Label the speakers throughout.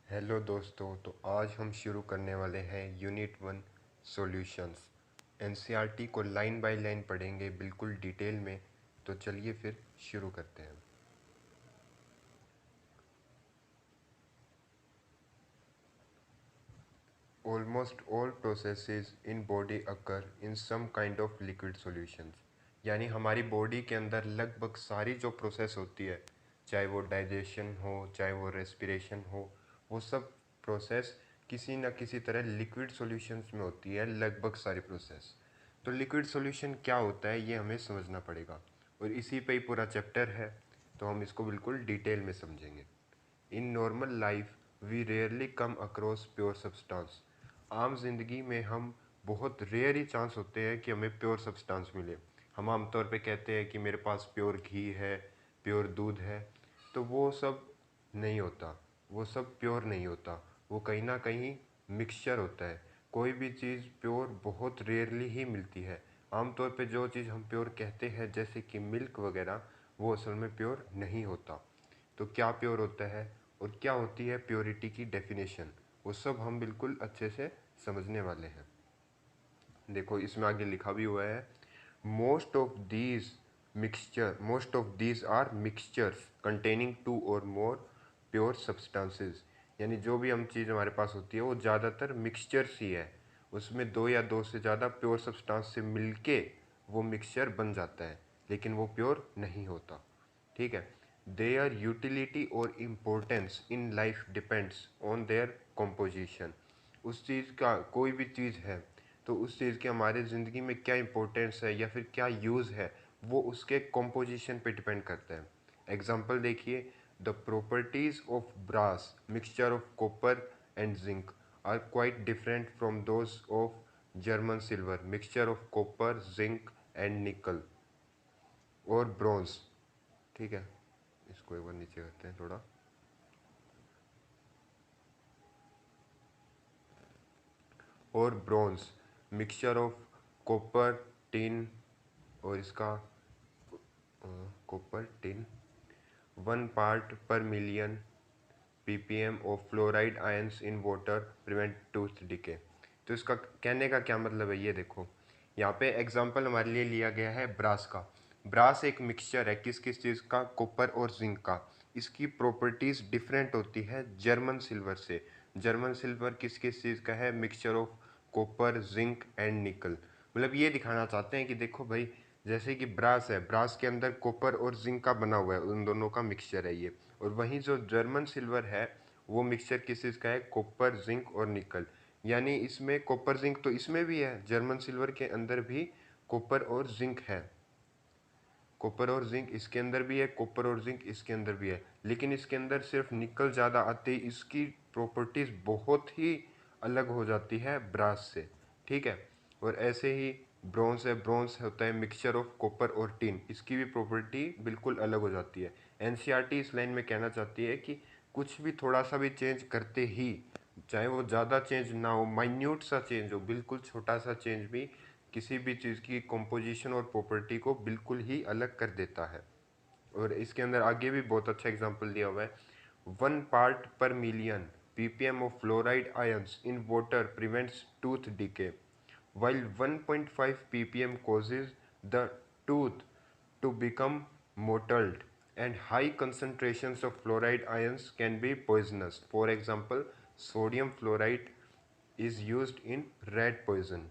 Speaker 1: Hello दोस्तों, तो आज हम शुरू करने वाले हैं यूनिट 1 सॉल्यूशंस। एनसीईआरटी को लाइन बाय लाइन पढ़ेंगे बिल्कुल डिटेल में। तो चलिए फिर शुरू करते हैं। Almost all processes in body occur in some kind of liquid solutions. यानी हमारी बॉडी के अंदर लगभग सारी जो प्रोसेस होती है, चाहे वो डाइजेशन हो, चाहे वो रेस्पिरेशन हो, वो सब प्रोसेस किसी न किसी तरह लिक्विड सॉल्यूशंस में होती है, लगभग सारी प्रोसेस। तो लिक्विड सॉल्यूशन क्या होता है ये हमें समझना पड़ेगा, और इसी पे ही पूरा चैप्टर है, तो हम इसको बिल्कुल डिटेल में समझेंगे। In normal life we rarely come across pure substance. आम जिंदगी में हम बहुत रेयर ही चांस होते हैं कि हमें प्योर सब्सटेंस मिले। हम आमतौर पे कहते हैं कि मेरे पास प्योर घी है, प्योर दूध है, तो वो सब नहीं होता। वो सब प्योर नहीं होता, वो कहीं ना कहीं मिक्सचर होता है। कोई भी चीज़ प्योर बहुत रेयरली ही मिलती है। आमतौर पे जो चीज़ हम प्योर कहते हैं, जैसे कि मिल्क वगैरह, वो असल में प्योर नहीं होता। तो क्या प्योर होता है और क्या होती है प्योरिटी की डेफिनेशन, वो सब हम बिल्कुल अच्छे से समझने वाले हैं। देखो इसमें आगे लिखा भी हुआ है, most of these are mixtures containing two or more pure substances. यानी जो भी हम चीज़ हमारे पास होती है वो ज़्यादातर मिक्सचर्स ही है। उसमें दो या दो से ज़्यादा प्योर सब्सटेंस से मिलके वो मिक्सचर बन जाता है, लेकिन वो प्योर नहीं होता। ठीक है। देयर यूटिलिटी और importance in life depends on their composition. उस चीज़ का कोई भी चीज़ है तो उस चीज़ के हमारे ज़िंदगी में क्या इंपॉर्टेंस है या फिर क्या यूज़ है, वो उसके कॉम्पोजिशन पे डिपेंड करता है। एग्जाम्पल देखिए, the properties of brass mixture of copper and zinc are quite different from those of German silver mixture of copper zinc and nickel or bronze. ठीक है, इसको एक बार नीचे करते हैं थोड़ा। और bronze mixture of copper tin, और इसका कॉपर टिन 1 पार्ट पर million ppm of fluoride ions in water prevent tooth decay. तो इसका कहने का क्या मतलब है, ये देखो यहाँ पे एग्जांपल हमारे लिए लिया गया है ब्रास का। ब्रास एक मिक्सचर है किस किस चीज़ का, कॉपर और जिंक का। इसकी प्रॉपर्टीज़ डिफरेंट होती है जर्मन सिल्वर से। जर्मन सिल्वर किस किस चीज़ का है, mixture of copper zinc and निकल। मतलब ये दिखाना चाहते हैं कि देखो भाई, जैसे कि ब्रास है, ब्रास के अंदर कॉपर और जिंक का बना हुआ है, उन दोनों का मिक्सचर है ये। और वहीं जो जर्मन सिल्वर है वो मिक्सचर किस चीज़ का है, कॉपर जिंक और निकल। यानी इसमें कॉपर जिंक तो इसमें भी है, जर्मन सिल्वर के अंदर भी कॉपर और जिंक है। कॉपर और जिंक इसके अंदर भी है, कॉपर और जिंक इसके अंदर भी है, लेकिन इसके अंदर सिर्फ निकल ज़्यादा आती है। इसकी प्रॉपर्टीज़ बहुत ही अलग हो जाती है ब्रास से। ठीक है। और ऐसे ही ब्रॉन्ज है, ब्रॉन्ज होता है मिक्सचर ऑफ कॉपर और टिन, इसकी भी प्रॉपर्टी बिल्कुल अलग हो जाती है। एनसीईआरटी इस लाइन में कहना चाहती है कि कुछ भी थोड़ा सा भी चेंज करते ही, चाहे वो ज़्यादा चेंज ना हो, माइन्यूट सा चेंज हो, बिल्कुल छोटा सा चेंज भी किसी भी चीज़ की कंपोजिशन और प्रॉपर्टी को बिल्कुल ही अलग कर देता है। और इसके अंदर आगे भी बहुत अच्छा एग्जांपल दिया हुआ है, 1 पार्ट पर million ppm of fluoride ions in water prevents tooth decay, while 1.5 ppm causes the tooth to become mottled, and high concentrations of fluoride ions can be poisonous. For example, sodium fluoride is used in rat poison.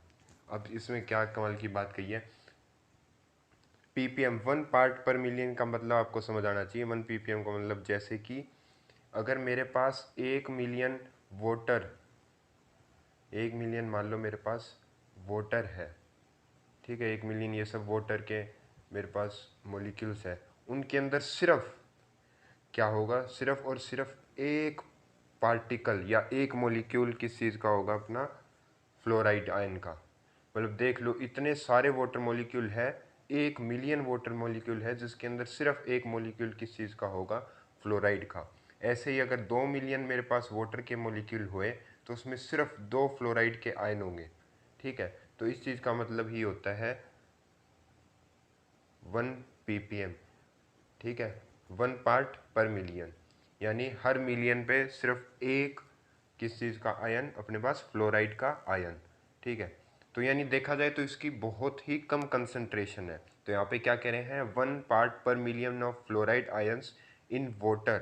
Speaker 1: अब इसमें क्या कमाल की बात कही है, ppm 1 part पर million का मतलब आपको समझ आना चाहिए। 1 ppm का मतलब जैसे कि अगर मेरे पास 1 मिलियन वोटर, 1 मिलियन मान लो मेरे पास वोटर है। ठीक है, 1 मिलियन ये सब वाटर के मेरे पास मोलिक्यूल्स है, उनके अंदर सिर्फ क्या होगा, सिर्फ और सिर्फ एक पार्टिकल या एक मोलिक्यूल किस चीज़ का होगा, अपना फ्लोराइड आयन का। मतलब देख लो, इतने सारे वाटर मॉलिक्यूल है, 1 मिलियन वाटर मॉलिक्यूल है जिसके अंदर सिर्फ एक मॉलिक्यूल किस चीज़ का होगा, फ्लोराइड का। ऐसे ही अगर 2 मिलियन मेरे पास वाटर के मॉलिक्यूल हुए तो उसमें सिर्फ 2 फ्लोराइड के आयन होंगे। ठीक है, तो इस चीज़ का मतलब ही होता है 1 ppm। ठीक है, 1 पार्ट पर मिलियन, यानी हर मिलियन पे सिर्फ एक किस चीज़ का आयन, अपने पास फ्लोराइड का आयन। ठीक है, तो यानी देखा जाए तो इसकी बहुत ही कम कंसंट्रेशन है। तो यहाँ पे क्या कह रहे हैं, 1 पार्ट पर million of fluoride ions in water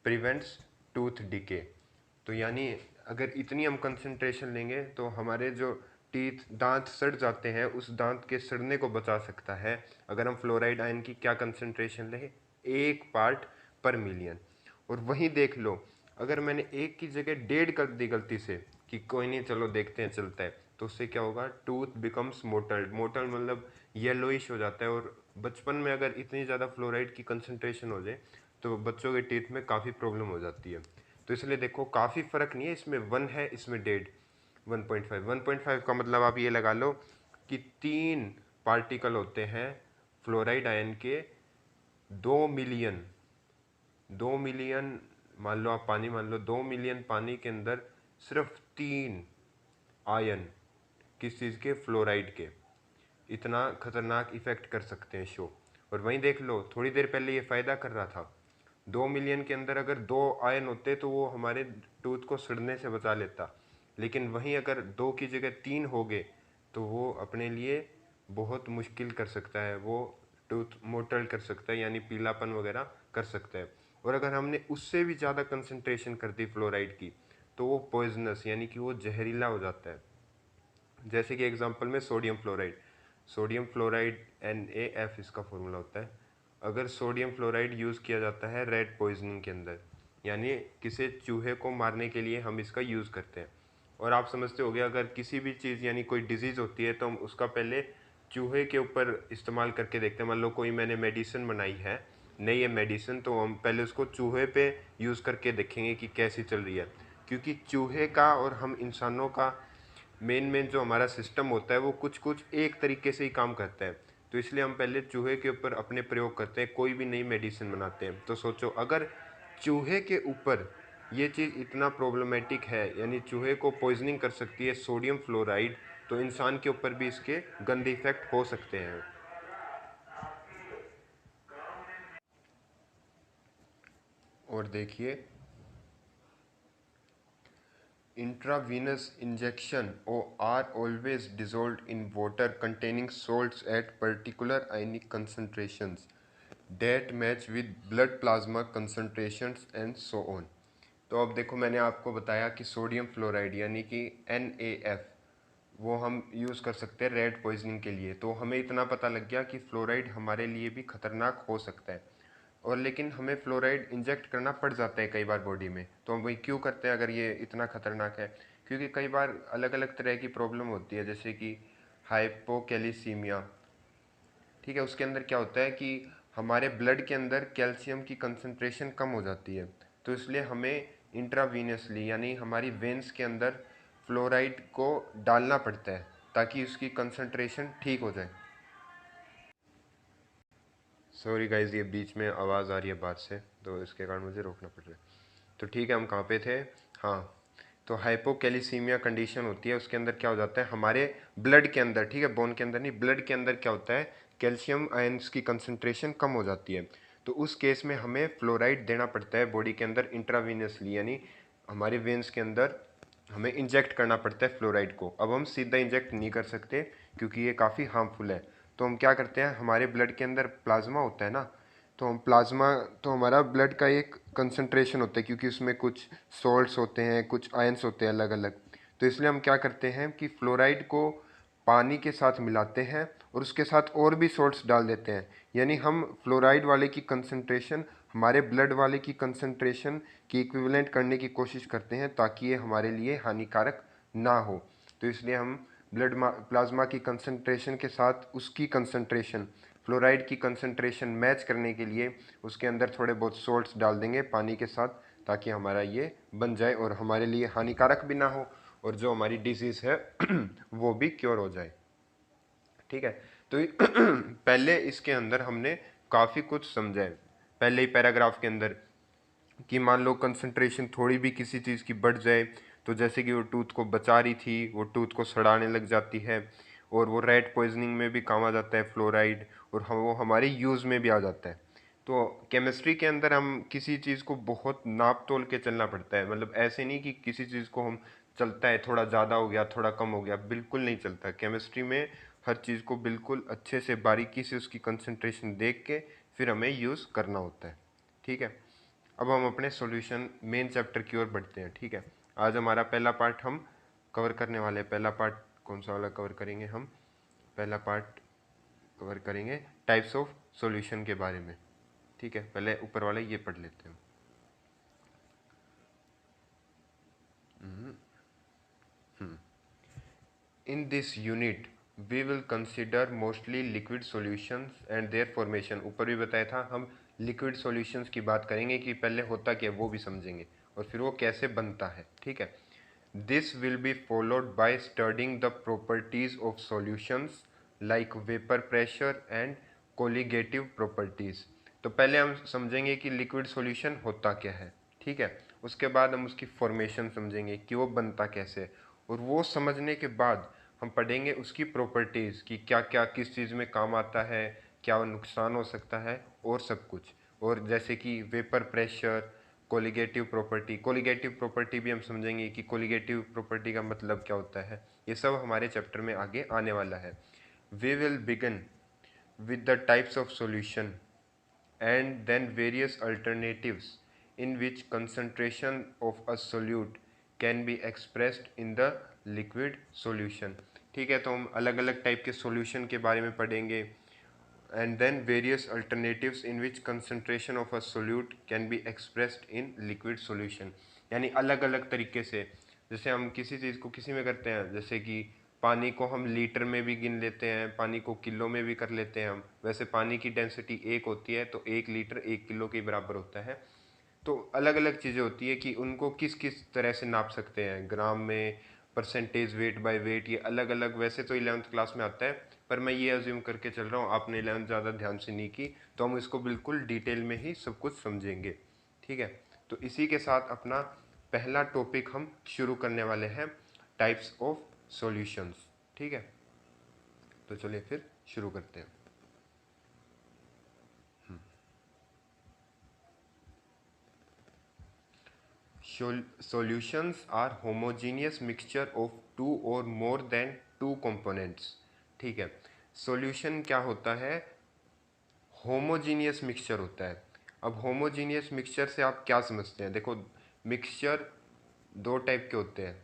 Speaker 1: prevents tooth decay. तो यानी अगर इतनी हम कंसंट्रेशन लेंगे तो हमारे जो टीथ दांत सड़ जाते हैं उस दांत के सड़ने को बचा सकता है अगर हम फ्लोराइड आयन की क्या कंसंट्रेशन लें, 1 पार्ट पर मिलियन। और वहीं देख लो, अगर मैंने 1 की जगह 1.5 कर दी गलती से कि कोई नहीं चलो देखते हैं चलता है, तो उससे क्या होगा, टूथ बिकम्स मोटल्ड। मोटल्ड मतलब येलोइश हो जाता है। और बचपन में अगर इतनी ज़्यादा फ्लोराइड की कंसंट्रेशन हो जाए तो बच्चों के टीथ में काफ़ी प्रॉब्लम हो जाती है। तो इसलिए देखो काफ़ी फ़र्क नहीं है, इसमें 1 है, इसमें 1.5, 1.5 का मतलब आप ये लगा लो कि 3 पार्टिकल होते हैं फ्लोराइड आयन के 2 मिलियन। 2 मिलियन मान लो, आप पानी मान लो, 2 मिलियन पानी के अंदर सिर्फ 3 आयन किस चीज़ के, फ्लोराइड के, इतना खतरनाक इफेक्ट कर सकते हैं शो। और वहीं देख लो, थोड़ी देर पहले ये फ़ायदा कर रहा था, 2 मिलियन के अंदर अगर 2 आयन होते तो वो हमारे टूथ को सड़ने से बचा लेता, लेकिन वहीं अगर 2 की जगह 3 हो गए तो वो अपने लिए बहुत मुश्किल कर सकता है, वो टूथ मोटल कर सकता है, यानी पीलापन वगैरह कर सकता है। और अगर हमने उससे भी ज़्यादा कंसंट्रेशन कर दी फ्लोराइड की तो वो पॉइजनस यानी कि वो जहरीला हो जाता है। जैसे कि एग्जांपल में sodium fluoride, sodium fluoride NaF इसका फॉर्मूला होता है। अगर सोडियम फ्लोराइड यूज़ किया जाता है रेड पॉइजनिंग के अंदर, यानी किसी चूहे को मारने के लिए हम इसका यूज़ करते हैं। और आप समझते होंगे, अगर किसी भी चीज़ यानी कोई डिजीज़ होती है तो हम उसका पहले चूहे के ऊपर इस्तेमाल करके देखते हैं। मान लो कोई मैंने मेडिसिन बनाई है, नई है मेडिसिन, तो हम पहले उसको चूहे पे यूज़ करके देखेंगे कि कैसी चल रही है। क्योंकि चूहे का और हम इंसानों का मेन जो हमारा सिस्टम होता है वो कुछ कुछ एक तरीके से ही काम करता है। तो इसलिए हम पहले चूहे के ऊपर अपने प्रयोग करते हैं, कोई भी नई मेडिसिन बनाते हैं। तो सोचो, अगर चूहे के ऊपर ये चीज़ इतना प्रॉब्लमेटिक है, यानी चूहे को पॉइजनिंग कर सकती है सोडियम फ्लोराइड, तो इंसान के ऊपर भी इसके गंदे इफेक्ट हो सकते हैं। और देखिए, intravenous injection are always dissolved in water containing salts at particular ionic concentrations that match with blood plasma concentrations and so on। तो अब देखो, मैंने आपको बताया कि सोडियम फ्लोराइड यानी कि NaF वो हम यूज़ कर सकते हैं रेड पॉइजनिंग के लिए। तो हमें इतना पता लग गया कि फ्लोराइड हमारे लिए भी खतरनाक हो सकता है। और लेकिन हमें फ्लोराइड इंजेक्ट करना पड़ जाता है कई बार बॉडी में। तो हम वही क्यों करते हैं अगर ये इतना खतरनाक है? क्योंकि कई बार अलग अलग तरह की प्रॉब्लम होती है, जैसे कि हाइपोकैलिसीमिया। ठीक है, उसके अंदर क्या होता है कि हमारे ब्लड के अंदर कैल्शियम की कंसंट्रेशन कम हो जाती है। तो इसलिए हमें इंट्रावीनसली यानी हमारी वेंस के अंदर फ्लोराइड को डालना पड़ता है ताकि उसकी कंसंट्रेशन ठीक हो जाए। सॉरी गाइज, ये बीच में आवाज़ आ रही है बाहर से, तो इसके कारण मुझे रोकना पड़ रहा है। तो ठीक है, हम कहाँ पे थे? हाँ, तो हाइपोकैलिसीमिया कंडीशन होती है, उसके अंदर क्या हो जाता है हमारे ब्लड के अंदर, ठीक है, बोन के अंदर नहीं, ब्लड के अंदर क्या होता है, कैल्शियम आयंस की कंसंट्रेशन कम हो जाती है। तो उस केस में हमें फ्लोराइड देना पड़ता है बॉडी के अंदर इंट्रावीनसली, यानी हमारे वेंस के अंदर हमें इंजेक्ट करना पड़ता है फ्लोराइड को। अब हम सीधा इंजेक्ट नहीं कर सकते क्योंकि ये काफ़ी हार्मफुल है। तो हम क्या करते हैं, हमारे ब्लड के अंदर प्लाज्मा होता है ना, तो हम प्लाज्मा, तो हमारा ब्लड का एक कंसंट्रेशन होता है क्योंकि उसमें कुछ सॉल्ट्स होते हैं, कुछ आयंस होते हैं अलग अलग। तो इसलिए हम क्या करते हैं कि फ्लोराइड को पानी के साथ मिलाते हैं और उसके साथ और भी सॉल्ट्स डाल देते हैं, यानी हम फ्लोराइड वाले की कंसंट्रेशन हमारे ब्लड वाले की कंसंट्रेशन की इक्विवेलेंट करने की कोशिश करते हैं ताकि ये हमारे लिए हानिकारक ना हो। तो इसलिए हम ब्लड प्लाज्मा की कंसंट्रेशन के साथ उसकी कंसंट्रेशन, फ्लोराइड की कंसंट्रेशन मैच करने के लिए उसके अंदर थोड़े बहुत सॉल्ट्स डाल देंगे पानी के साथ, ताकि हमारा ये बन जाए और हमारे लिए हानिकारक भी ना हो और जो हमारी डिजीज़ है वो भी क्योर हो जाए। ठीक है, तो पहले इसके अंदर हमने काफ़ी कुछ समझा है पहले ही पैराग्राफ के अंदर, कि मान लो कंसंट्रेशन थोड़ी भी किसी चीज़ की बढ़ जाए तो जैसे कि वो टूथ को बचा रही थी वो टूथ को सड़ाने लग जाती है, और वो रेड पॉइजनिंग में भी काम आ जाता है फ्लोराइड, और हम वो हमारे यूज़ में भी आ जाता है। तो केमिस्ट्री के अंदर हम किसी चीज़ को बहुत नाप तोल के चलना पड़ता है, मतलब ऐसे नहीं कि किसी चीज़ को हम चलता है थोड़ा ज़्यादा हो गया थोड़ा कम हो गया, बिल्कुल नहीं चलता। केमिस्ट्री में हर चीज़ को बिल्कुल अच्छे से बारीकी से उसकी कंसंट्रेशन देख के फिर हमें यूज़ करना होता है। ठीक है, अब हम अपने सॉल्यूशन मेन चैप्टर की ओर बढ़ते हैं। ठीक है, आज हमारा पहला पार्ट हम कवर करने वाले हैं। पहला पार्ट कौन सा वाला कवर करेंगे हम? पहला पार्ट कवर करेंगे टाइप्स ऑफ सॉल्यूशन के बारे में। ठीक है, पहले ऊपर वाले ये पढ़ लेते हैं। In this unit we will consider mostly liquid solutions and their formation। ऊपर भी बताया था हम लिक्विड सॉल्यूशंस की बात करेंगे कि पहले होता क्या है वो भी समझेंगे और फिर वो कैसे बनता है। ठीक है, this will be followed by studying the properties of solutions like vapour pressure and colligative properties. तो पहले हम समझेंगे कि लिक्विड सॉल्यूशन होता क्या है। ठीक है, उसके बाद हम उसकी फॉर्मेशन समझेंगे कि वो बनता कैसे है, और वो समझने के बाद हम पढ़ेंगे उसकी प्रॉपर्टीज़ कि क्या क्या किस चीज़ में काम आता है, क्या नुकसान हो सकता है और सब कुछ। और जैसे कि वेपर प्रेशर, कोलिगेटिव प्रॉपर्टी भी हम समझेंगे कि कोलिगेटिव प्रॉपर्टी का मतलब क्या होता है। ये सब हमारे चैप्टर में आगे आने वाला है। We will begin with the types of solution and then various alternatives in which concentration of a solute can be expressed in the liquid solution। ठीक है, तो हम अलग अलग टाइप के सॉल्यूशन के बारे में पढ़ेंगे। and then various alternatives in which concentration of a solute can be expressed in liquid solution। यानी अलग अलग तरीके से, जैसे हम किसी चीज़ को किसी में करते हैं, जैसे कि पानी को हम लीटर में भी गिन लेते हैं, पानी को किलो में भी कर लेते हैं हम। वैसे पानी की डेंसिटी 1 होती है तो 1 लीटर 1 किलो के बराबर होता है। तो अलग अलग चीज़ें होती है कि उनको किस किस तरह से नाप सकते हैं, ग्राम में, परसेंटेज, वेट बाय वेट, ये अलग अलग। वैसे तो 11th क्लास में आता है, पर मैं ये अज्यूम करके चल रहा हूँ आपने 11th ज़्यादा ध्यान से नहीं की, तो हम इसको बिल्कुल डिटेल में ही सब कुछ समझेंगे। ठीक है, तो इसी के साथ अपना पहला टॉपिक हम शुरू करने वाले हैं, टाइप्स ऑफ सॉल्यूशंस। ठीक है, तो चलिए फिर शुरू करते हैं। Solutions are homogeneous mixture of two or more than two components। ठीक है, सॉल्यूशन क्या होता है? होमोजीनियस मिक्सचर होता है। अब होमोजीनियस मिक्सचर से आप क्या समझते हैं? देखो, मिक्सचर दो टाइप के होते हैं।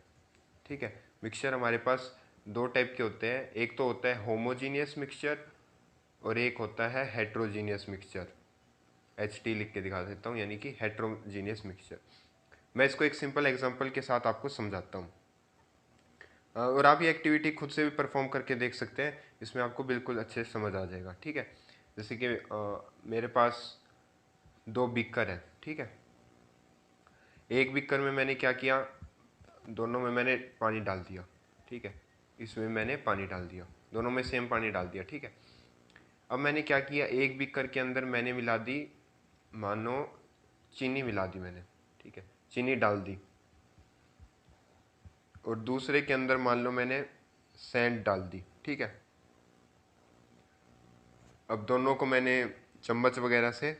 Speaker 1: ठीक है, मिक्सचर हमारे पास दो टाइप के होते हैं, एक तो होता है होमोजीनियस मिक्सचर और एक होता है हेट्रोजीनियस मिक्सचर। HT लिख के दिखा देता हूँ, यानी कि हेट्रोजीनियस मिक्सचर। मैं इसको एक सिंपल एग्जांपल के साथ आपको समझाता हूँ, और आप ये एक्टिविटी खुद से भी परफॉर्म करके देख सकते हैं, इसमें आपको बिल्कुल अच्छे से समझ आ जाएगा। ठीक है, जैसे कि मेरे पास दो बीकर है। ठीक है, एक बीकर में मैंने क्या किया, दोनों में मैंने पानी डाल दिया। ठीक है, इसमें मैंने पानी डाल दिया, दोनों में सेम पानी डाल दिया। ठीक है, अब मैंने क्या किया, एक बीकर के अंदर मैंने मिला दी, मानो चीनी मिला दी मैंने। ठीक है, चीनी डाल दी, और दूसरे के अंदर मान लो मैंने सैंड डाल दी। ठीक है, अब दोनों को मैंने चम्मच वगैरह से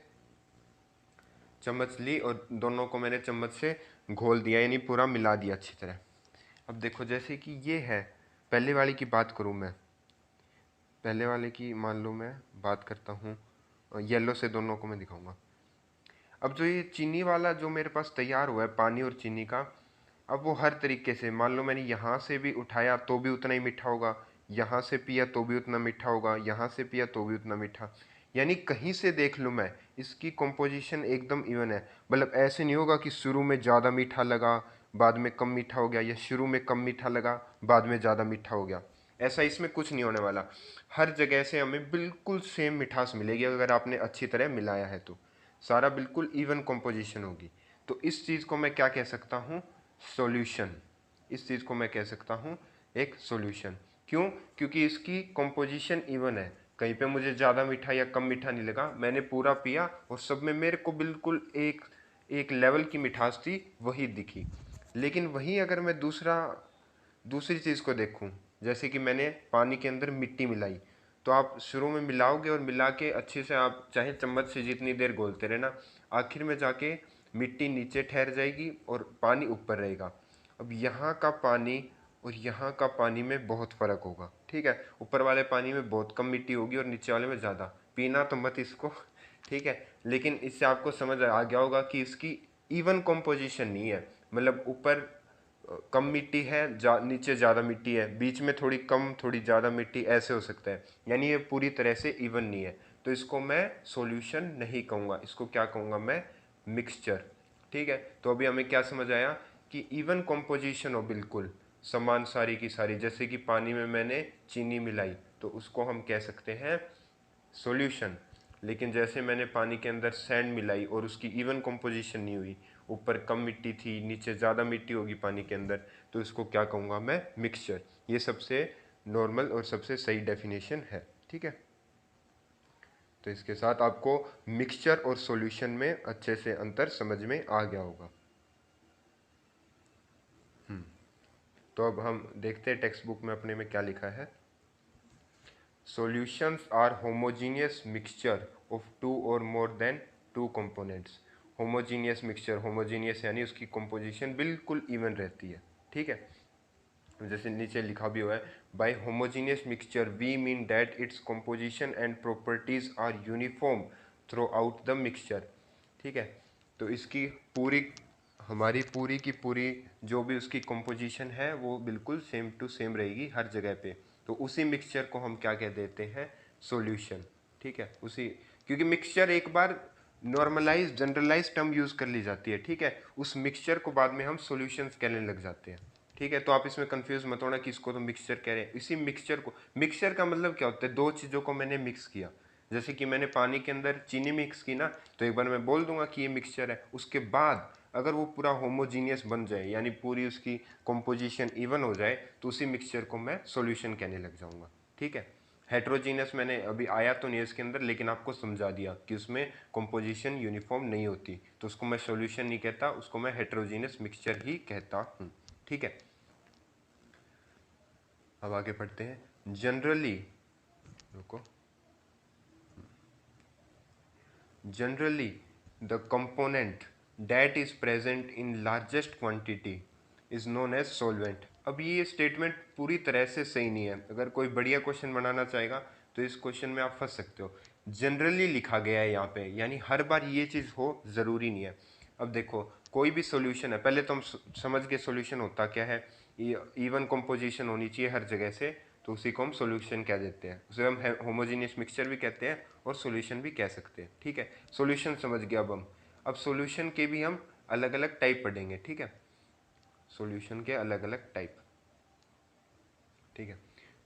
Speaker 1: चम्मच ली और दोनों को मैंने चम्मच से घोल दिया, यानी पूरा मिला दिया अच्छी तरह। अब देखो, जैसे कि ये है, पहले वाले की बात करूँ मैं, पहले वाले की मान लो मैं बात करता हूँ, येलो से दोनों को मैं दिखाऊंगा। अब जो ये चीनी वाला जो मेरे पास तैयार हुआ है, पानी और चीनी का, अब वो हर तरीके से, मान लो मैंने यहाँ से भी उठाया तो भी उतना ही मीठा होगा, यहाँ से पिया तो भी उतना मीठा होगा, यहाँ से पिया तो भी उतना मीठा। यानी कहीं से देख लूँ मैं, इसकी कॉम्पोजिशन एकदम इवन है। मतलब ऐसे नहीं होगा कि शुरू में ज़्यादा मीठा लगा बाद में कम मीठा हो गया, या शुरू में कम मीठा लगा बाद में ज़्यादा मीठा हो गया। ऐसा इसमें कुछ नहीं होने वाला। हर जगह से हमें बिल्कुल सेम मिठास मिलेगी अगर आपने अच्छी तरह मिलाया है तो। सारा बिल्कुल इवन कॉम्पोजिशन होगी। तो इस चीज़ को मैं क्या कह सकता हूँ? सॉल्यूशन। इस चीज़ को मैं कह सकता हूँ एक सॉल्यूशन। क्यों? क्योंकि इसकी कॉम्पोजिशन इवन है, कहीं पे मुझे ज़्यादा मीठा या कम मीठा नहीं लगा, मैंने पूरा पिया और सब में मेरे को बिल्कुल एक एक लेवल की मिठास थी, वही दिखी। लेकिन वहीं अगर मैं दूसरी चीज़ को देखूं, जैसे कि मैंने पानी के अंदर मिट्टी मिलाई, तो आप शुरू में मिलाओगे और मिला के अच्छे से आप चाहे चम्मच से जितनी देर घोलते रहना, आखिर में जाके मिट्टी नीचे ठहर जाएगी और पानी ऊपर रहेगा। अब यहाँ का पानी और यहाँ का पानी में बहुत फ़र्क होगा, ठीक है। ऊपर वाले पानी में बहुत कम मिट्टी होगी और नीचे वाले में ज़्यादा। पीना तो मत इसको, ठीक है, लेकिन इससे आपको समझ आ गया होगा कि इसकी इवन कॉम्पोजिशन नहीं है। मतलब ऊपर कम मिट्टी है, नीचे ज़्यादा मिट्टी है, बीच में थोड़ी कम थोड़ी ज़्यादा मिट्टी, ऐसे हो सकता है। यानी ये पूरी तरह से इवन नहीं है, तो इसको मैं सॉल्यूशन नहीं कहूँगा, इसको क्या कहूँगा मैं, मिक्सचर, ठीक है। तो अभी हमें क्या समझ आया कि इवन कॉम्पोजिशन हो, बिल्कुल समान सारी की सारी, जैसे कि पानी में मैंने चीनी मिलाई तो उसको हम कह सकते हैं सॉल्यूशन। लेकिन जैसे मैंने पानी के अंदर सैंड मिलाई और उसकी इवन कंपोजिशन नहीं हुई, ऊपर कम मिट्टी थी नीचे ज़्यादा मिट्टी होगी पानी के अंदर, तो इसको क्या कहूँगा मैं, मिक्सचर। ये सबसे नॉर्मल और सबसे सही डेफिनेशन है, ठीक है। तो इसके साथ आपको मिक्सचर और सॉल्यूशन में अच्छे से अंतर समझ में आ गया होगा। तो अब हम देखते हैं टेक्स्ट बुक में अपने में क्या लिखा है। Solutions are homogeneous mixture of two or more than two components। homogeneous mixture, homogeneous यानी उसकी composition बिल्कुल even रहती है, ठीक है। जैसे नीचे लिखा भी हुआ है, by homogeneous mixture we mean that its composition and properties are uniform throughout the mixture, ठीक है। तो इसकी पूरी, हमारी पूरी की पूरी जो भी उसकी कंपोजिशन है वो बिल्कुल सेम टू सेम रहेगी हर जगह पे। तो उसी मिक्सचर को हम क्या कह देते हैं, सॉल्यूशन, ठीक है। उसी, क्योंकि मिक्सचर एक बार नॉर्मलाइज जनरलाइज टर्म यूज़ कर ली जाती है, ठीक है, उस मिक्सचर को बाद में हम सॉल्यूशंस कहने लग जाते हैं, ठीक है। तो आप इसमें कंफ्यूज मत होना कि इसको तो मिक्सचर कह रहे हैं, इसी मिक्सचर को, मिक्सचर का मतलब क्या होता है, दो चीज़ों को मैंने मिक्स किया। जैसे कि मैंने पानी के अंदर चीनी मिक्स की ना, तो एक बार मैं बोल दूंगा कि ये मिक्सचर है, उसके बाद अगर वो पूरा होमोजीनियस बन जाए, यानी पूरी उसकी कंपोजिशन इवन हो जाए, तो उसी मिक्सचर को मैं सॉल्यूशन कहने लग जाऊंगा, ठीक है। हेट्रोजीनियस मैंने अभी आया तो नहीं इसके अंदर, लेकिन आपको समझा दिया कि उसमें कंपोजिशन यूनिफॉर्म नहीं होती, तो उसको मैं सॉल्यूशन नहीं कहता, उसको मैं हेट्रोजीनियस मिक्सचर ही कहता हूँ, ठीक है। अब आगे पढ़ते हैं। जनरली, रुको, generally the component that is present in largest quantity is known as solvent। अब ये स्टेटमेंट पूरी तरह से सही नहीं है, अगर कोई बढ़िया क्वेश्चन बनाना चाहेगा तो इस क्वेश्चन में आप फंस सकते हो। जनरली लिखा गया है यहाँ पे, यानी हर बार ये चीज़ हो ज़रूरी नहीं है। अब देखो, कोई भी सॉल्यूशन है, पहले तो हम समझ के सॉल्यूशन होता क्या है, इवन कंपोजिशन होनी चाहिए हर जगह से, तो उसी को हम सॉल्यूशन कह देते हैं, उसे हम होमोजीनियस मिक्सचर भी कहते हैं और सॉल्यूशन भी कह सकते हैं, ठीक है। सॉल्यूशन समझ गया। अब सॉल्यूशन के भी हम अलग अलग टाइप पढ़ेंगे, ठीक है, सॉल्यूशन के अलग अलग टाइप, ठीक है।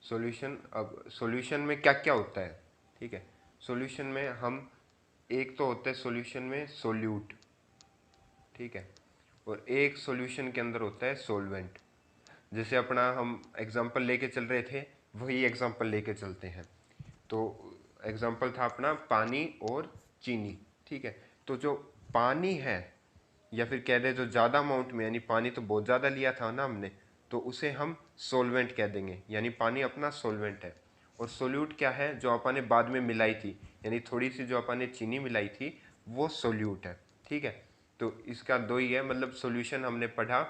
Speaker 1: सॉल्यूशन, अब सॉल्यूशन में क्या क्या होता है, ठीक है। सॉल्यूशन में हम, एक तो होता है सॉल्यूशन में सोल्यूट, ठीक है, और एक सॉल्यूशन के अंदर होता है सॉल्वेंट। जैसे अपना हम एग्जांपल लेके चल रहे थे, वही एग्जांपल लेके चलते हैं। तो एग्जांपल था अपना पानी और चीनी, ठीक है। तो जो पानी है, या फिर कह दे जो ज़्यादा अमाउंट में, यानी पानी तो बहुत ज़्यादा लिया था ना हमने, तो उसे हम सोलवेंट कह देंगे, यानी पानी अपना सोलवेंट है। और सोल्यूट क्या है, जो अपन ने बाद में मिलाई थी, यानी थोड़ी सी जो अपन ने चीनी मिलाई थी, वो सोल्यूट है, ठीक है। तो इसका दो ही है, मतलब सॉल्यूशन हमने पढ़ा,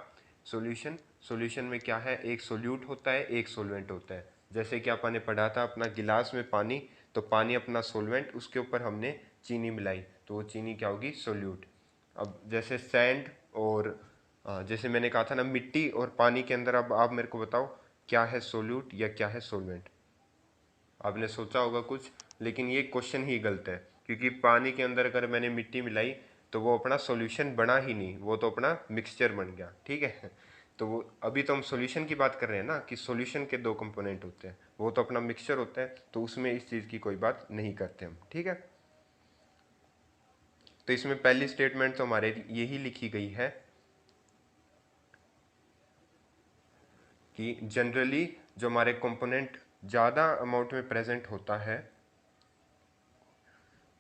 Speaker 1: सॉल्यूशन, सॉल्यूशन में क्या है, एक सोल्यूट होता है एक सोलवेंट होता है। जैसे कि अपन ने पढ़ा था अपना गिलास में पानी, तो पानी अपना सोलवेंट, उसके ऊपर हमने चीनी मिलाई, तो वो चीनी क्या होगी, सोल्यूट। अब जैसे सैंड और जैसे मैंने कहा था ना मिट्टी और पानी के अंदर, अब आप मेरे को बताओ क्या है सोल्यूट या क्या है सोलवेंट। आपने सोचा होगा कुछ, लेकिन ये क्वेश्चन ही गलत है, क्योंकि पानी के अंदर अगर मैंने मिट्टी मिलाई तो वो अपना सॉल्यूशन बना ही नहीं, वो तो अपना मिक्सचर बन गया, ठीक है। तो वो अभी तो हम सॉल्यूशन की बात कर रहे हैं ना, कि सॉल्यूशन के दो कंपोनेंट होते हैं, वो तो अपना मिक्सचर होता है, तो उसमें इस चीज़ की कोई बात नहीं करते हम, ठीक है। तो इसमें पहली स्टेटमेंट तो हमारे यही लिखी गई है कि जनरली जो हमारे कंपोनेंट ज़्यादा अमाउंट में प्रेजेंट होता है,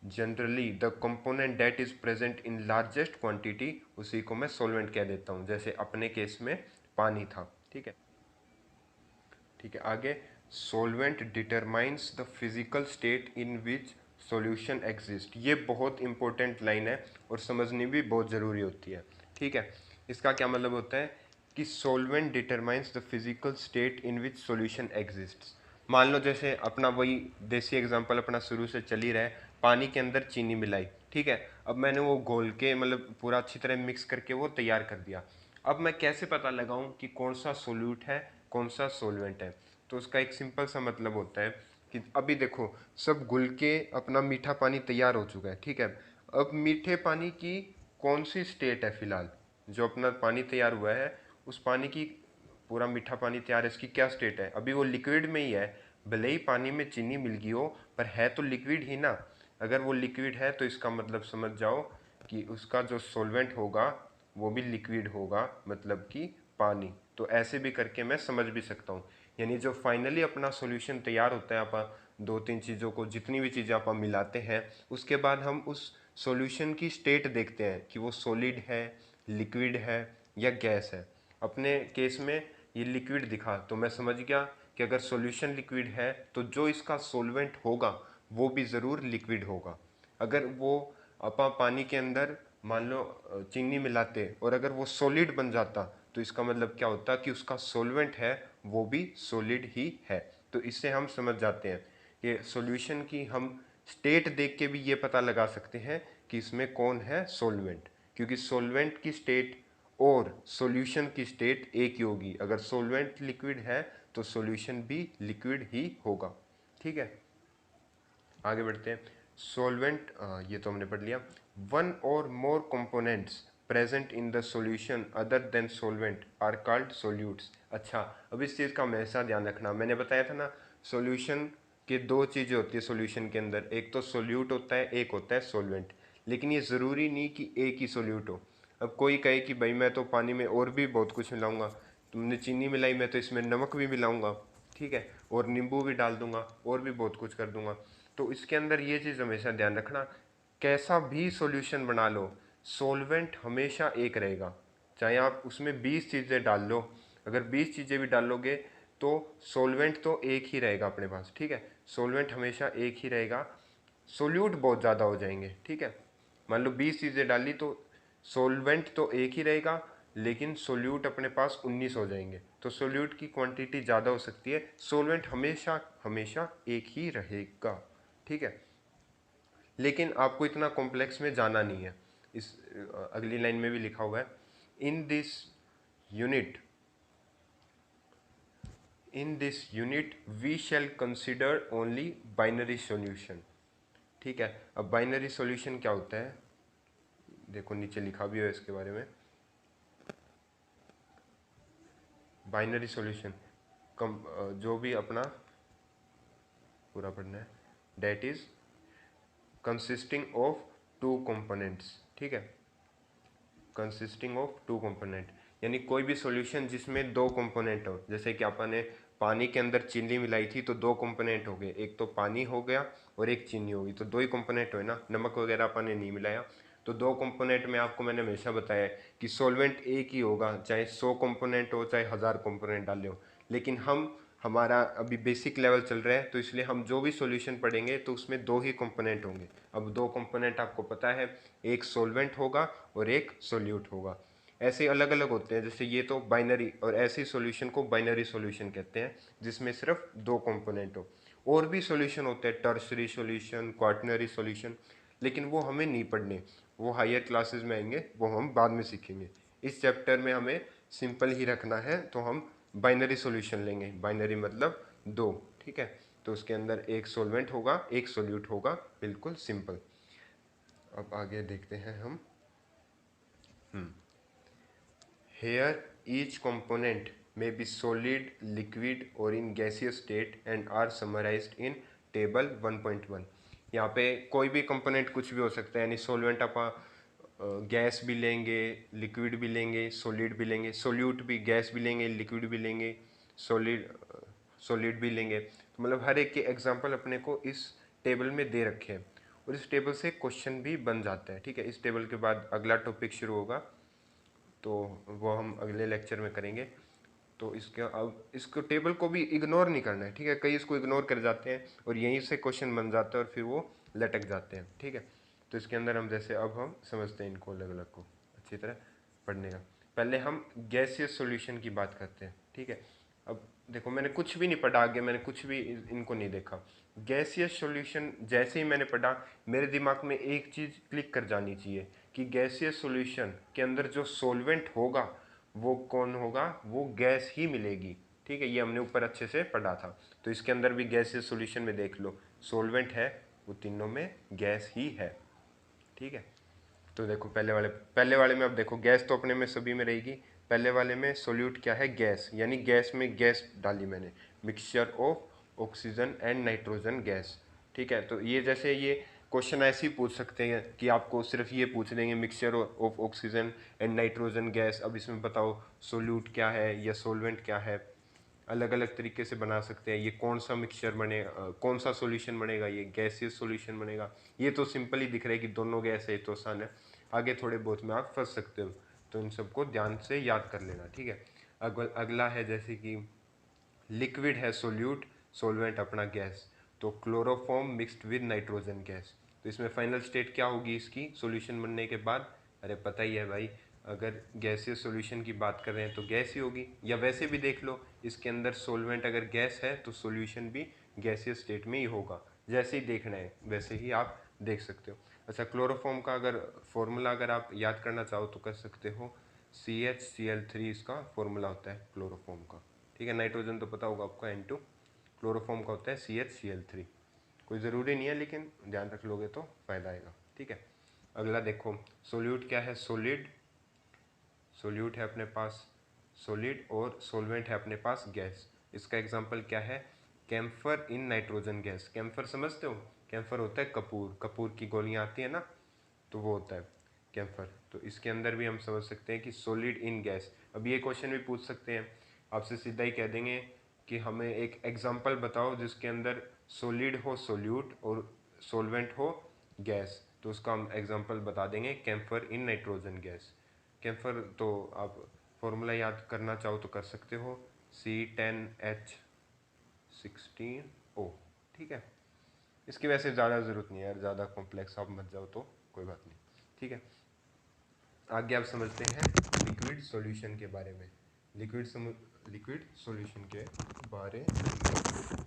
Speaker 1: generally the component that is present in largest quantity, उसी को मैं सॉल्वेंट कह देता हूँ, जैसे अपने केस में पानी था, ठीक है। ठीक है, आगे solvent determines the physical state in which solution exist. ये बहुत इंपॉर्टेंट लाइन है और समझनी भी बहुत ज़रूरी होती है। ठीक है, इसका क्या मतलब होता है कि solvent determines the physical state in which solution exists. मान लो जैसे अपना वही देसी एग्जांपल अपना शुरू से चल ही रहा है, पानी के अंदर चीनी मिलाई, ठीक है। अब मैंने वो घोल के मतलब पूरा अच्छी तरह मिक्स करके वो तैयार कर दिया। अब मैं कैसे पता लगाऊं कि कौन सा सोल्यूट है कौन सा सोलवेंट है? तो उसका एक सिंपल सा मतलब होता है कि अभी देखो सब घुल के अपना मीठा पानी तैयार हो चुका है, ठीक है। अब मीठे पानी की कौन सी स्टेट है फिलहाल, जो अपना पानी तैयार हुआ है उस पानी की, पूरा मीठा पानी तैयार है, इसकी क्या स्टेट है? अभी वो लिक्विड में ही है। भले ही पानी में चीनी मिल गई हो पर है तो लिक्विड ही ना। अगर वो लिक्विड है तो इसका मतलब समझ जाओ कि उसका जो सॉल्वेंट होगा वो भी लिक्विड होगा, मतलब कि पानी। तो ऐसे भी करके मैं समझ भी सकता हूँ। यानी जो फाइनली अपना सॉल्यूशन तैयार होता है, आप दो तीन चीज़ों को, जितनी भी चीज़ें आप मिलाते हैं, उसके बाद हम उस सॉल्यूशन की स्टेट देखते हैं कि वो सॉलिड है, लिक्विड है या गैस है। अपने केस में ये लिक्विड दिखा तो मैं समझ गया कि अगर सॉल्यूशन लिक्विड है तो जो इसका सॉल्वेंट होगा वो भी ज़रूर लिक्विड होगा। अगर वो अपा पानी के अंदर मान लो चीनी मिलाते और अगर वो सॉलिड बन जाता तो इसका मतलब क्या होता कि उसका सॉल्वेंट है वो भी सॉलिड ही है। तो इससे हम समझ जाते हैं कि सॉल्यूशन की हम स्टेट देख के भी ये पता लगा सकते हैं कि इसमें कौन है सॉल्वेंट, क्योंकि सॉल्वेंट की स्टेट और सॉल्यूशन की स्टेट एक ही होगी। अगर सॉल्वेंट लिक्विड है तो सॉल्यूशन भी लिक्विड ही होगा। ठीक है, आगे बढ़ते हैं। सॉल्वेंट, ये तो हमने पढ़ लिया। वन और more components present in the solution other than solvent are called solutes. अच्छा, अब इस चीज़ का हमेशा ध्यान रखना, मैंने बताया था ना सॉल्यूशन के दो चीज़ें होती है सॉल्यूशन के अंदर, एक तो सॉल्यूट होता है एक होता है सॉल्वेंट। लेकिन ये ज़रूरी नहीं कि एक ही सॉल्यूट हो। अब कोई कहे कि भाई मैं तो पानी में और भी बहुत कुछ मिलाऊंगा, तुमने चीनी मिलाई मैं तो इसमें नमक भी मिलाऊंगा, ठीक है, और नींबू भी डाल दूंगा और भी बहुत कुछ कर दूंगा। तो इसके अंदर ये चीज़ हमेशा ध्यान रखना, कैसा भी सॉल्यूशन बना लो सॉल्वेंट हमेशा एक रहेगा। चाहे आप उसमें 20 चीज़ें डाल लो, अगर 20 चीज़ें भी डालोगे तो सॉल्वेंट तो एक ही रहेगा अपने पास, ठीक है। सॉल्वेंट हमेशा एक ही रहेगा, सोल्यूट बहुत ज़्यादा हो जाएंगे, ठीक है। मान लो 20 चीज़ें डाली तो सॉल्वेंट तो एक ही रहेगा लेकिन सोल्यूट अपने पास 19 हो जाएंगे। तो सोल्यूट की क्वांटिटी ज़्यादा हो सकती है, सॉल्वेंट हमेशा हमेशा एक ही रहेगा, ठीक है। लेकिन आपको इतना कॉम्प्लेक्स में जाना नहीं है। इस अगली लाइन में भी लिखा हुआ है, in this unit we shall consider only binary solution. ठीक है, अब बाइनरी सॉल्यूशन क्या होता है देखो नीचे लिखा भी है इसके बारे में। बाइनरी सॉल्यूशन जो भी अपना पूरा पढ़ना है, that is consisting of two components, ठीक है, कंसिस्टिंग ऑफ टू कंपोनेंट। यानी कोई भी सॉल्यूशन जिसमें दो कंपोनेंट हो, जैसे कि अपन ने पानी के अंदर चीनी मिलाई थी तो दो कंपोनेंट हो गए, एक तो पानी हो गया और एक चीनी होगी, तो दो ही कंपोनेंट हुए ना, नमक वगैरह अपन ने नहीं मिलाया। तो दो कंपोनेंट में आपको मैंने हमेशा बताया है कि सॉल्वेंट एक ही होगा, चाहे 100 कंपोनेंट हो चाहे 1000 कंपोनेंट डाले हो। लेकिन हमारा अभी बेसिक लेवल चल रहा है तो इसलिए हम जो भी सॉल्यूशन पढ़ेंगे तो उसमें दो ही कंपोनेंट होंगे। अब दो कंपोनेंट आपको पता है, एक सॉल्वेंट होगा और एक सोल्यूट होगा। ऐसे अलग अलग होते हैं, जैसे ये तो बाइनरी, और ऐसे सॉल्यूशन को बाइनरी सॉल्यूशन कहते हैं जिसमें सिर्फ दो कंपोनेंट हो। और भी सॉल्यूशन होते हैं, टर्शरी सॉल्यूशन, क्वाटनरी सॉल्यूशन, लेकिन वो हमें नहीं पढ़ने, वो हायर क्लासेस में आएंगे, वो हम बाद में सीखेंगे। इस चैप्टर में हमें सिंपल ही रखना है तो हम बाइनरी सॉल्यूशन लेंगे। बाइनरी मतलब दो, ठीक है। तो उसके अंदर एक सॉल्वेंट होगा एक सोल्यूट होगा, बिल्कुल सिंपल। अब आगे देखते हैं हम। Here each component may be solid, liquid or in gaseous state and are summarized in table 1.1। यहाँ पे कोई भी कंपोनेंट कुछ भी हो सकता है, यानी सॉल्वेंट आप गैस भी लेंगे, लिक्विड भी लेंगे, सॉलिड भी लेंगे, सोल्यूट भी गैस भी लेंगे, लिक्विड भी लेंगे, सॉलिड भी लेंगे। तो मतलब हर एक के एग्जांपल अपने को इस टेबल में दे रखे हैं और इस टेबल से क्वेश्चन भी बन जाता है, ठीक है। इस टेबल के बाद अगला टॉपिक शुरू होगा तो वो हम अगले लेक्चर में करेंगे। तो इसके अब इसको टेबल को भी इग्नोर नहीं करना है, ठीक है। कई इसको इग्नोर कर जाते हैं और यहीं से क्वेश्चन बन जाता है और फिर वो लटक जाते हैं, ठीक है। तो इसके अंदर हम जैसे अब हम समझते हैं इनको अलग अलग को अच्छी तरह पढ़ने का। पहले हम गैसियस सॉल्यूशन की बात करते हैं, ठीक है। अब देखो मैंने कुछ भी नहीं पढ़ा आगे, मैंने कुछ भी इनको नहीं देखा। गैसियस सॉल्यूशन जैसे ही मैंने पढ़ा मेरे दिमाग में एक चीज़ क्लिक कर जानी चाहिए कि गैसियस सॉल्यूशन के अंदर जो सॉल्वेंट होगा वो कौन होगा, वो गैस ही मिलेगी, ठीक है। ये हमने ऊपर अच्छे से पढ़ा था। तो इसके अंदर भी गैसियस सॉल्यूशन में देख लो सॉल्वेंट है वो तीनों में गैस ही है, ठीक है। तो देखो पहले वाले में अब देखो गैस तो अपने में सभी में रहेगी। पहले वाले में सोल्यूट क्या है, गैस, यानी गैस में गैस डाली मैंने, mixture of oxygen and nitrogen gas, ठीक है। तो ये जैसे ये क्वेश्चन ऐसे ही पूछ सकते हैं कि आपको सिर्फ ये पूछ देंगे mixture of oxygen and nitrogen gas, अब इसमें बताओ सोल्यूट क्या है या सोलवेंट क्या है। अलग अलग तरीके से बना सकते हैं, ये कौन सा मिक्सचर बनेगा, कौन सा सॉल्यूशन बनेगा, ये गैसियस सॉल्यूशन बनेगा। ये तो सिंपल ही दिख रहा है कि दोनों गैस है, तो आसान है। आगे थोड़े बहुत में आप फंस सकते हो, तो इन सबको ध्यान से याद कर लेना, ठीक है। अगला है जैसे कि लिक्विड है सोल्यूट, सोलवेंट अपना गैस, तो chloroform mixed with nitrogen gas. तो इसमें फाइनल स्टेट क्या होगी इसकी सॉल्यूशन बनने के बाद, अरे पता ही है भाई, अगर गैसियस सॉल्यूशन की बात कर रहे हैं तो गैस ही होगी। या वैसे भी देख लो इसके अंदर सॉल्वेंट अगर गैस है तो सॉल्यूशन भी गैसियस स्टेट में ही होगा, जैसे ही देखना है वैसे ही आप देख सकते हो। अच्छा क्लोरोफॉर्म का अगर फॉर्मूला अगर आप याद करना चाहो तो कर सकते हो, CHCl3 इसका फॉर्मूला होता है क्लोरोफॉर्म का, ठीक है। नाइट्रोजन तो पता होगा आपको N2, क्लोरोफॉर्म का होता है CHCl3। कोई ज़रूरी नहीं है लेकिन ध्यान रख लोगे तो फ़ायदा आएगा, ठीक है। अगला देखो सोल्यूट क्या है, सॉलिड, सोल्यूट है अपने पास सॉलिड, और सॉल्वेंट है अपने पास गैस। इसका एग्जांपल क्या है, camphor in nitrogen gas. Camphor समझते हो, कैम्फर होता है कपूर, कपूर की गोलियां आती है ना, तो वो होता है कैम्फर। तो इसके अंदर भी हम समझ सकते हैं कि सॉलिड इन गैस। अब ये क्वेश्चन भी पूछ सकते हैं आपसे, सीधा ही कह देंगे कि हमें एक एग्जांपल बताओ जिसके अंदर सॉलिड हो सोल्यूट और सॉल्वेंट हो गैस, तो उसका हम एग्जांपल बता देंगे camphor in nitrogen gas. Camphor तो आप फॉर्मूला याद करना चाहो तो कर सकते हो, C10H16O, ठीक है। इसकी वैसे ज़्यादा ज़रूरत नहीं है यार, ज़्यादा कॉम्प्लेक्स आप मत जाओ तो कोई बात नहीं, ठीक है। आगे आप समझते हैं लिक्विड सॉल्यूशन के बारे में, लिक्विड सॉल्यूशन के बारे में,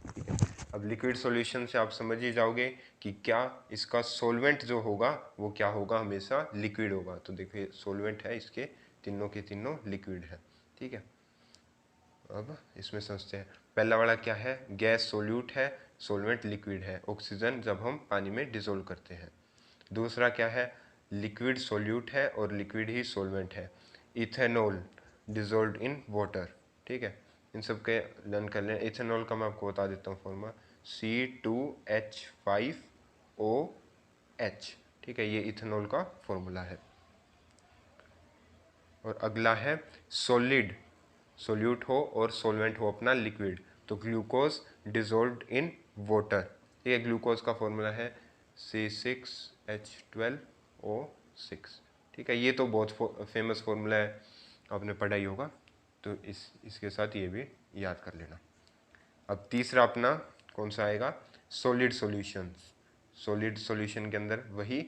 Speaker 1: ठीक है। अब लिक्विड सॉल्यूशन से आप समझ ही जाओगे कि क्या इसका सॉल्वेंट जो होगा वो क्या होगा, हमेशा लिक्विड होगा। तो देखिए सॉल्वेंट है इसके तीनों के तीनों लिक्विड है, ठीक है। अब इसमें समझते हैं पहला वाला क्या है, गैस सोल्यूट है, सॉल्वेंट लिक्विड है, ऑक्सीजन जब हम पानी में डिसोल्व करते हैं। दूसरा क्या है, लिक्विड सोल्यूट है और लिक्विड ही सॉल्वेंट है, इथेनॉल डिसोल्व इन वाटर, ठीक है। इन सब के लर्न कर लें। इथेनॉल का मैं आपको बता देता हूँ फॉर्मूला, C2H5OH, ठीक है, ये इथेनॉल का फॉर्मूला है। और अगला है सॉलिड, सोल्यूट हो और सॉल्वेंट हो अपना लिक्विड, तो ग्लूकोज डिसॉल्व्ड इन वाटर, ये ग्लूकोज का फॉर्मूला है C6H12O6, ठीक है। ये तो बहुत फेमस फॉर्मूला है, आपने पढ़ा ही होगा, तो इसके साथ ये भी याद कर लेना। अब तीसरा अपना कौन सा आएगा, सॉलिड सॉल्यूशन। सॉलिड सॉल्यूशन के अंदर वही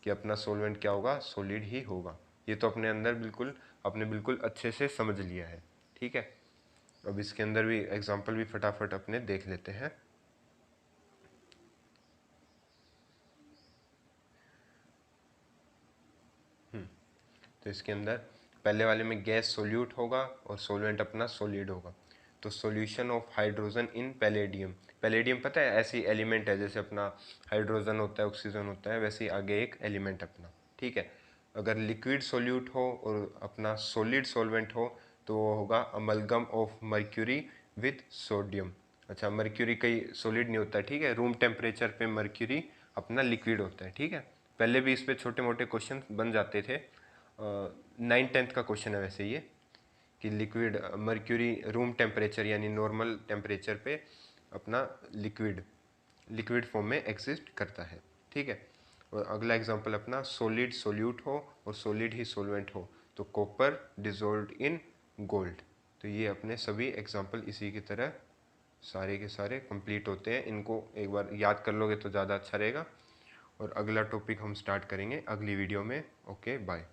Speaker 1: कि अपना सॉल्वेंट क्या होगा, सॉलिड ही होगा। ये तो अपने अंदर बिल्कुल अपने बिल्कुल अच्छे से समझ लिया है, ठीक है। अब इसके अंदर भी एग्जांपल भी फटाफट अपने देख लेते हैं। तो इसके अंदर पहले वाले में गैस सोल्यूट होगा और सॉल्वेंट अपना सॉलिड होगा। तो solution of hydrogen in palladium, palladium पता है ऐसी एलिमेंट है जैसे अपना हाइड्रोजन होता है ऑक्सीजन होता है, वैसे ही आगे एक एलिमेंट अपना, ठीक है। अगर लिक्विड सोल्यूट हो और अपना सॉलिड सॉल्वेंट हो तो वो होगा amalgam of mercury with sodium. अच्छा मर्क्यूरी कहीं सॉलिड नहीं होता है, ठीक है, रूम टेम्परेचर पे मर्क्यूरी अपना लिक्विड होता है, ठीक है। पहले भी इस पे छोटे मोटे क्वेश्चन बन जाते थे, 9th-10th का क्वेश्चन है वैसे ये, कि लिक्विड मर्क्यूरी रूम टेम्परेचर यानी नॉर्मल टेम्परेचर पे अपना लिक्विड फॉर्म में एग्जिस्ट करता है, ठीक है। और अगला एग्जांपल अपना सॉलिड सोल्यूट हो और सॉलिड ही सॉल्वेंट हो, तो कॉपर डिसॉल्व्ड इन गोल्ड, तो ये अपने सभी एग्जाम्पल इसी की तरह सारे के सारे कंप्लीट होते हैं। इनको एक बार याद कर लोगे तो ज़्यादा अच्छा रहेगा। और अगला टॉपिक हम स्टार्ट करेंगे अगली वीडियो में। Okay bye.